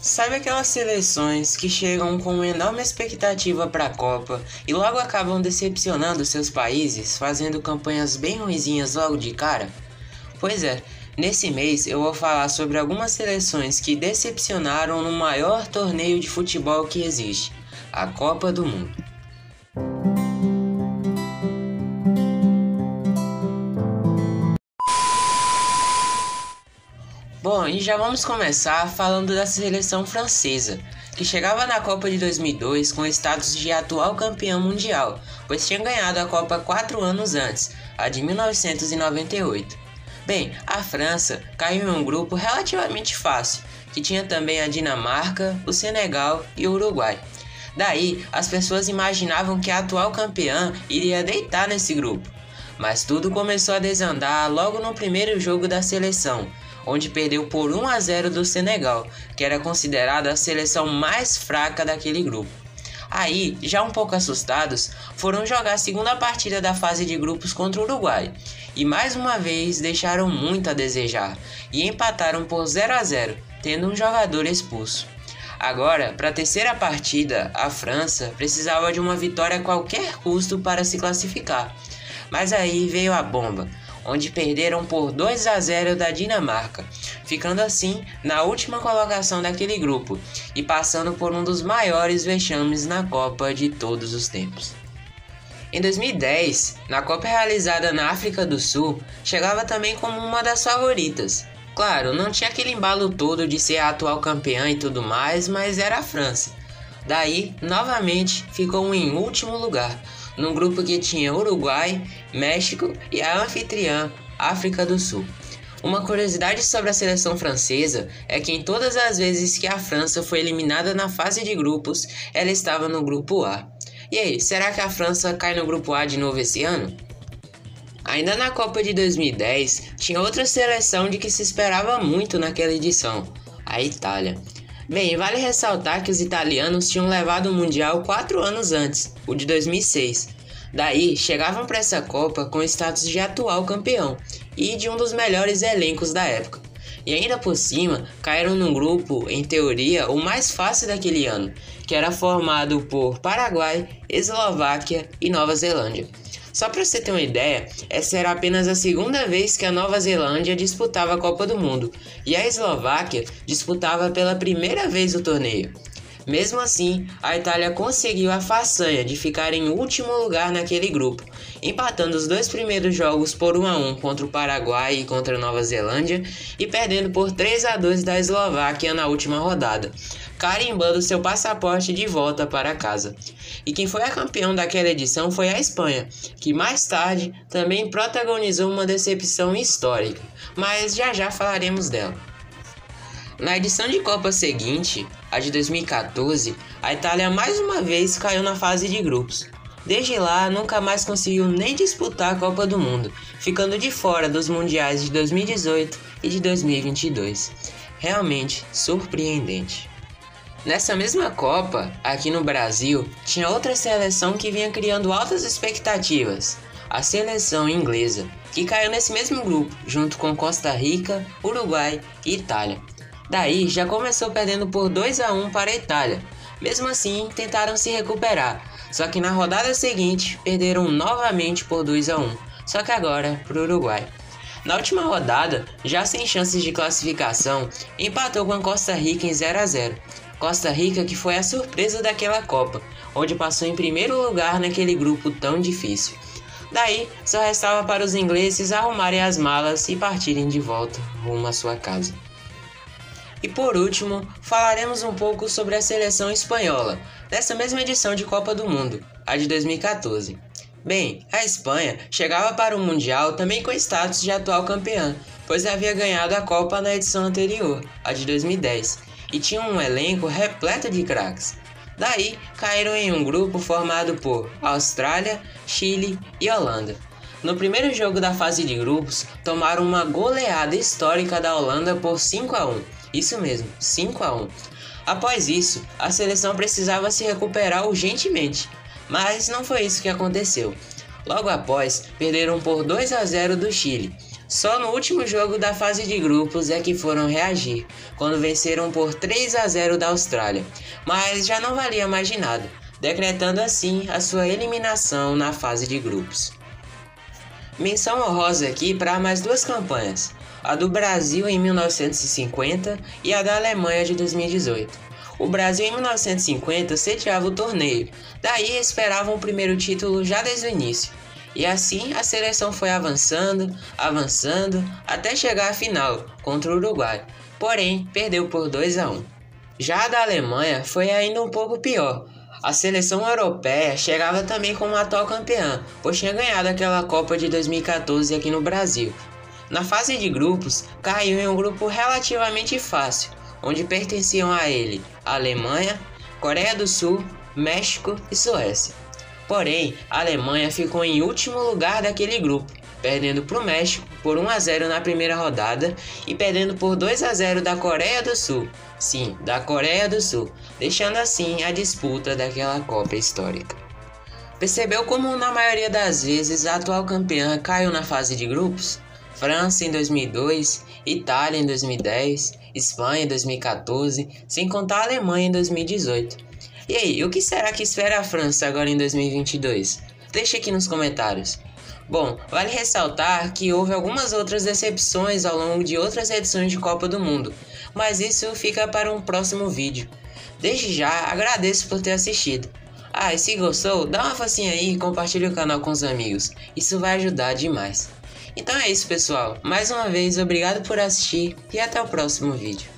Sabe aquelas seleções que chegam com uma enorme expectativa para a Copa e logo acabam decepcionando seus países, fazendo campanhas bem ruinzinhas logo de cara? Pois é, nesse mês eu vou falar sobre algumas seleções que decepcionaram no maior torneio de futebol que existe, a Copa do Mundo. Bom, e já vamos começar falando da seleção francesa, que chegava na Copa de 2002 com o status de atual campeão mundial, pois tinha ganhado a Copa 4 anos antes, a de 1998. Bem, a França caiu em um grupo relativamente fácil, que tinha também a Dinamarca, o Senegal e o Uruguai. Daí, as pessoas imaginavam que a atual campeã iria deitar nesse grupo, mas tudo começou a desandar logo no primeiro jogo da seleção, onde perdeu por 1-0 do Senegal, que era considerada a seleção mais fraca daquele grupo. Aí, já um pouco assustados, foram jogar a segunda partida da fase de grupos contra o Uruguai, e mais uma vez deixaram muito a desejar, e empataram por 0-0, tendo um jogador expulso. Agora, para a terceira partida, a França precisava de uma vitória a qualquer custo para se classificar, mas aí veio a bomba, onde perderam por 2-0 da Dinamarca, ficando assim na última colocação daquele grupo e passando por um dos maiores vexames na Copa de todos os tempos. Em 2010, na Copa realizada na África do Sul, chegava também como uma das favoritas. Claro, não tinha aquele embalo todo de ser a atual campeã e tudo mais, mas era a França. Daí, novamente, ficou em último lugar, num grupo que tinha Uruguai, México e a anfitriã, África do Sul. Uma curiosidade sobre a seleção francesa é que em todas as vezes que a França foi eliminada na fase de grupos, ela estava no grupo A. E aí, será que a França cai no grupo A de novo esse ano? Ainda na Copa de 2010, tinha outra seleção de que se esperava muito naquela edição, a Itália. Bem, vale ressaltar que os italianos tinham levado o Mundial 4 anos antes, o de 2006. Daí, chegavam para essa Copa com o status de atual campeão e de um dos melhores elencos da época. E ainda por cima, caíram num grupo, em teoria, o mais fácil daquele ano, que era formado por Paraguai, Eslováquia e Nova Zelândia. Só para você ter uma ideia, essa era apenas a segunda vez que a Nova Zelândia disputava a Copa do Mundo, e a Eslováquia disputava pela primeira vez o torneio. Mesmo assim, a Itália conseguiu a façanha de ficar em último lugar naquele grupo, empatando os dois primeiros jogos por 1-1 contra o Paraguai e contra a Nova Zelândia, e perdendo por 3-2 da Eslováquia na última rodada, carimbando seu passaporte de volta para casa. E quem foi a campeã daquela edição foi a Espanha, que mais tarde também protagonizou uma decepção histórica, mas já falaremos dela. Na edição de Copa seguinte, a de 2014, a Itália mais uma vez caiu na fase de grupos. Desde lá, nunca mais conseguiu nem disputar a Copa do Mundo, ficando de fora dos mundiais de 2018 e de 2022. Realmente surpreendente. Nessa mesma Copa, aqui no Brasil, tinha outra seleção que vinha criando altas expectativas, a seleção inglesa, que caiu nesse mesmo grupo, junto com Costa Rica, Uruguai e Itália. Daí, já começou perdendo por 2-1 para a Itália. Mesmo assim, tentaram se recuperar, só que na rodada seguinte, perderam novamente por 2-1, só que agora para o Uruguai. Na última rodada, já sem chances de classificação, empatou com a Costa Rica em 0-0. Costa Rica que foi a surpresa daquela Copa, onde passou em primeiro lugar naquele grupo tão difícil. Daí, só restava para os ingleses arrumarem as malas e partirem de volta rumo à sua casa. E por último, falaremos um pouco sobre a seleção espanhola, dessa mesma edição de Copa do Mundo, a de 2014. Bem, a Espanha chegava para o Mundial também com status de atual campeã, pois havia ganhado a Copa na edição anterior, a de 2010, e tinha um elenco repleto de craques. Daí, caíram em um grupo formado por Austrália, Chile e Holanda. No primeiro jogo da fase de grupos, tomaram uma goleada histórica da Holanda por 5-1. Isso mesmo, 5-1. Após isso, a seleção precisava se recuperar urgentemente, mas não foi isso que aconteceu. Logo após, perderam por 2-0 do Chile. Só no último jogo da fase de grupos é que foram reagir, quando venceram por 3-0 da Austrália, mas já não valia mais de nada, decretando assim a sua eliminação na fase de grupos. Menção honrosa aqui para mais duas campanhas, a do Brasil em 1950 e a da Alemanha de 2018. O Brasil em 1950 sediava o torneio, daí esperavam o primeiro título já desde o início. E assim a seleção foi avançando, até chegar à final contra o Uruguai, porém perdeu por 2-1. Já a da Alemanha foi ainda um pouco pior. A seleção europeia chegava também como atual campeã, pois tinha ganhado aquela Copa de 2014 aqui no Brasil. Na fase de grupos, caiu em um grupo relativamente fácil, onde pertenciam a ele a Alemanha, Coreia do Sul, México e Suécia. Porém, a Alemanha ficou em último lugar daquele grupo, perdendo para o México por 1-0 na primeira rodada e perdendo por 2-0 da Coreia do Sul. Sim, da Coreia do Sul, deixando assim a disputa daquela Copa histórica. Percebeu como na maioria das vezes a atual campeã caiu na fase de grupos? França em 2002, Itália em 2010, Espanha em 2014, sem contar a Alemanha em 2018. E aí, o que será que espera a França agora em 2022? Deixe aqui nos comentários. Bom, vale ressaltar que houve algumas outras decepções ao longo de outras edições de Copa do Mundo, mas isso fica para um próximo vídeo. Desde já, agradeço por ter assistido. E se gostou, dá uma forcinha aí e compartilha o canal com os amigos, isso vai ajudar demais. Então é isso, pessoal, mais uma vez obrigado por assistir e até o próximo vídeo.